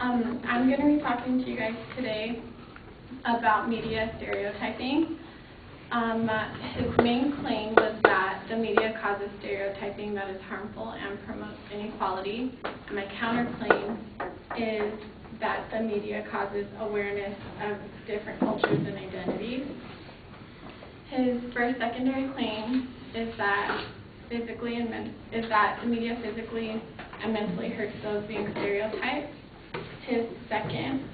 I'm going to be talking to you guys today about media stereotyping. His main claim was that the media causes stereotyping that is harmful and promotes inequality. And my counterclaim is that the media causes awareness of different cultures and identities. His first secondary claim is that the media physically and mentally hurts those being stereotyped. His second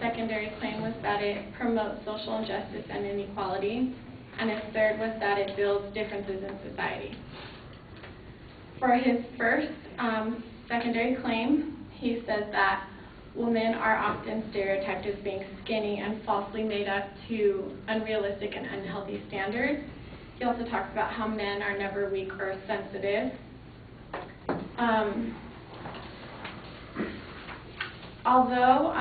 secondary claim was that it promotes social injustice and inequality. And his third was that it builds differences in society. For his first secondary claim, he says that women are often stereotyped as being skinny and falsely made up to unrealistic and unhealthy standards. He also talks about how men are never weak or sensitive. Although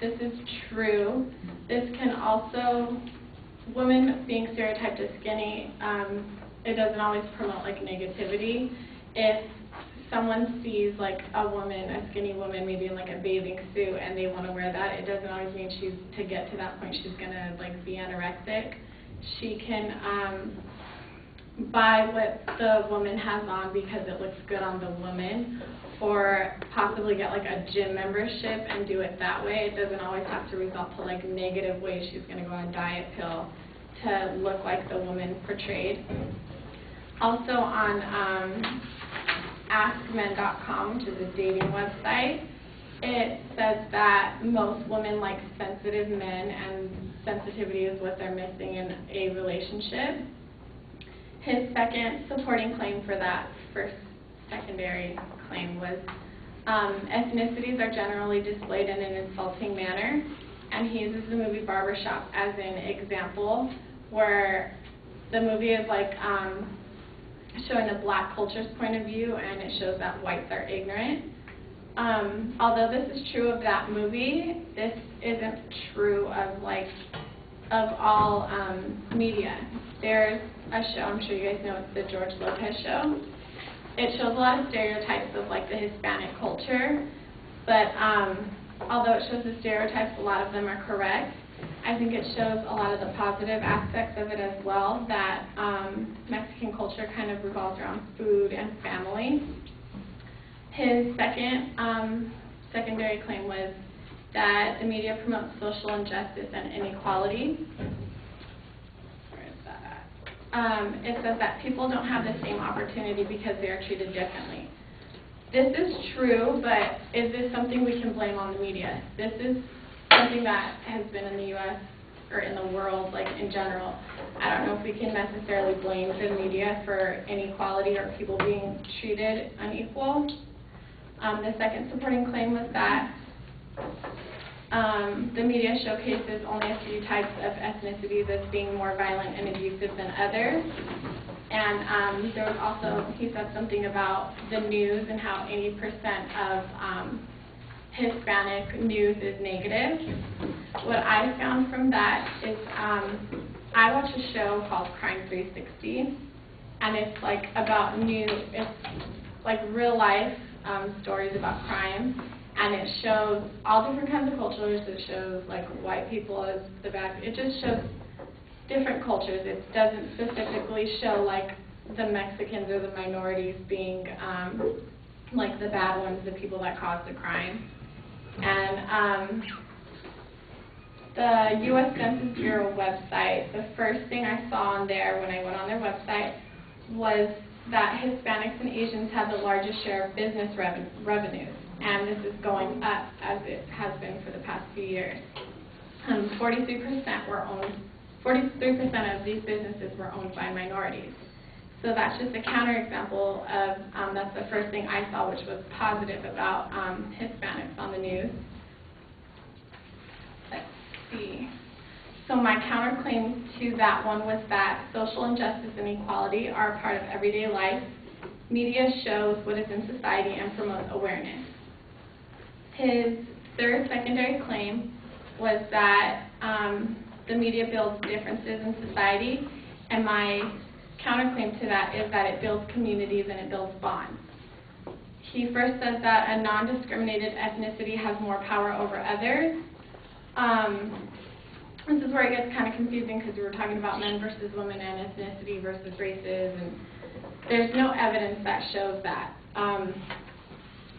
this is true, this can also, women being stereotyped as skinny, it doesn't always promote like negativity. If someone sees like a skinny woman maybe in like a bathing suit and they want to wear that, it doesn't always mean to get to that point she's gonna like be anorexic. She can buy what the woman has on because it looks good on the woman, or possibly get like a gym membership and do it that way. It doesn't always have to result to like negative ways she's going to go on a diet pill to look like the woman portrayed. Also on askmen.com, which is a dating website, it says that most women like sensitive men, and sensitivity is what they're missing in a relationship. His second supporting claim for that first secondary claim was ethnicities are generally displayed in an insulting manner, and he uses the movie Barbershop as an example, where the movie is like showing the black culture's point of view, and it shows that whites are ignorant. Although this is true of that movie, this isn't true of all media. There's a show, I'm sure you guys know, it's the George Lopez show. It shows a lot of stereotypes of like the Hispanic culture, but although it shows the stereotypes, a lot of them are correct. I think it shows a lot of the positive aspects of it as well, that Mexican culture kind of revolves around food and family. His second secondary claim was that the media promotes social injustice and inequality. It says that people don't have the same opportunity because they are treated differently. This is true, but is this something we can blame on the media? This is something that has been in the U.S. or in the world, like in general. I don't know if we can necessarily blame the media for inequality or people being treated unequal. The second supporting claim was that the media showcases only a few types of ethnicities as being more violent and abusive than others. And there was also, he said something about the news and how 80% of Hispanic news is negative. What I found from that is I watch a show called Crime 360, and it's like about news, it's like real life stories about crime. And it shows all different kinds of cultures. It shows like white people as the bad. It just shows different cultures. It doesn't specifically show like the Mexicans or the minorities being like the bad ones, the people that cause the crime. And the U.S. Census Bureau website, the first thing I saw on there when I went on their website was that Hispanics and Asians had the largest share of business revenues. And this is going up as it has been for the past few years. 43% of these businesses were owned by minorities. So that's just a counterexample of, that's the first thing I saw, which was positive about Hispanics on the news. Let's see. So my counterclaim to that one was that social injustice and inequality are a part of everyday life. Media shows what is in society and promotes awareness. His third secondary claim was that the media builds differences in society, and my counterclaim to that is that it builds communities and it builds bonds. he first says that a non-discriminated ethnicity has more power over others. This is where it gets kind of confusing because we were talking about men versus women and ethnicity versus races, and there's no evidence that shows that.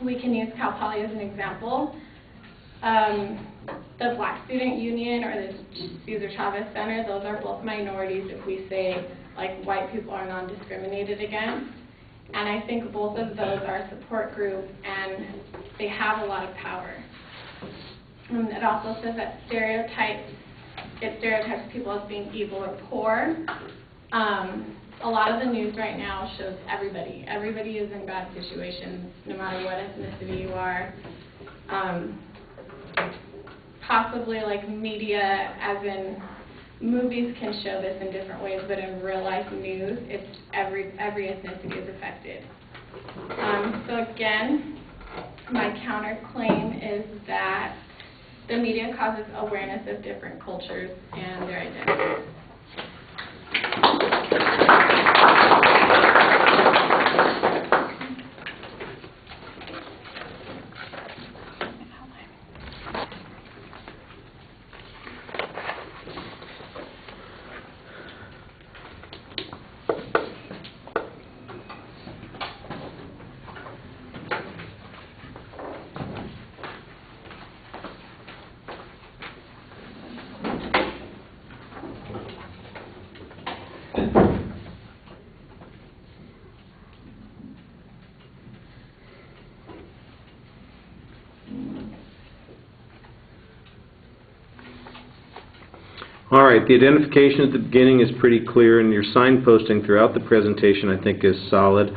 We can use Cal Poly as an example. The Black Student Union or the Cesar Chavez Center, those are both minorities if we say like white people are non-discriminated against. And I think both of those are a support group and they have a lot of power. It also says that it stereotypes people as being evil or poor. A lot of the news right now shows everybody. Everybody is in bad situations, no matter what ethnicity you are. Possibly like media, as in movies can show this in different ways, but in real life news, it's every ethnicity is affected. So again, my counterclaim is that the media causes awareness of different cultures and their identities. All right, the identification at the beginning is pretty clear, and your signposting throughout the presentation I think is solid.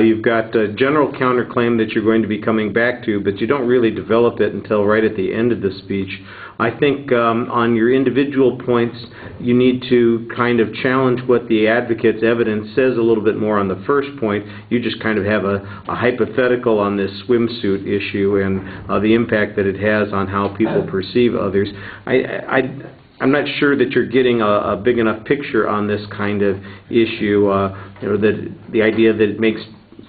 You've got a general counterclaim that you're going to be coming back to, but you don't really develop it until right at the end of the speech. I think on your individual points, you need to kind of challenge what the advocate's evidence says a little bit more on the first point. You just kind of have a hypothetical on this swimsuit issue and the impact that it has on how people perceive others. I'm not sure that you're getting a big enough picture on this kind of issue. That the idea that it makes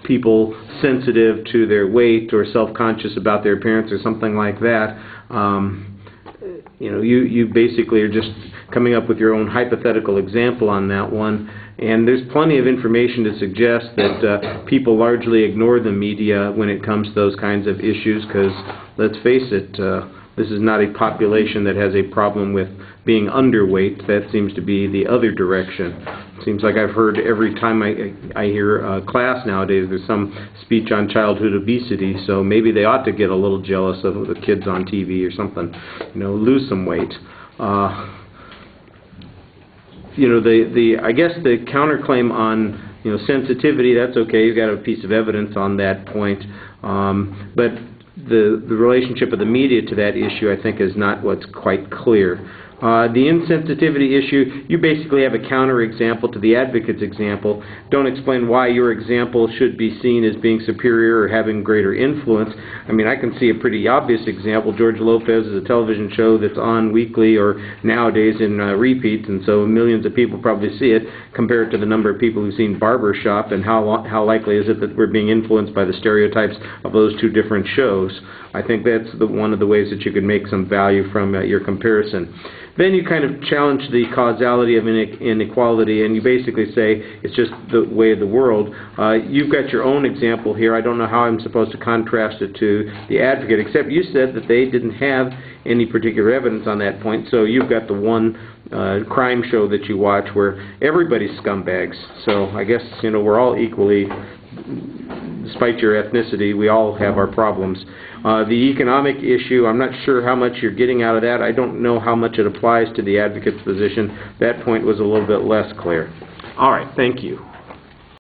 people sensitive to their weight or self-conscious about their appearance or something like that. You basically are just coming up with your own hypothetical example on that one. And there's plenty of information to suggest that people largely ignore the media when it comes to those kinds of issues because, let's face it, this is not a population that has a problem with being underweight. That seems to be the other direction. It seems like I've heard every time I hear a class nowadays there's some speech on childhood obesity, so maybe they ought to get a little jealous of the kids on TV or something, lose some weight. I guess the counterclaim on sensitivity, that's okay, you've got a piece of evidence on that point, but the relationship of the media to that issue I think is not what's quite clear. The insensitivity issue, you basically have a counterexample to the advocate's example. Don't explain why your example should be seen as being superior or having greater influence. I mean, I can see a pretty obvious example. George Lopez is a television show that's on weekly or nowadays in repeats, and so millions of people probably see it compared to the number of people who've seen Barbershop, and how likely is it that we're being influenced by the stereotypes of those two different shows. I think that's one of the ways that you could make some value from your comparison. Then you kind of challenge the causality of inequality, and you basically say it's just the way of the world. You've got your own example here. I don't know how I'm supposed to contrast it to the advocate, except you said that they didn't have any particular evidence on that point, so you've got the one crime show that you watch where everybody's scumbags. So I guess, we're all equally, despite your ethnicity, we all have our problems. The economic issue, I'm not sure how much you're getting out of that. I don't know how much it applies to the advocate's position. That point was a little bit less clear. All right, thank you.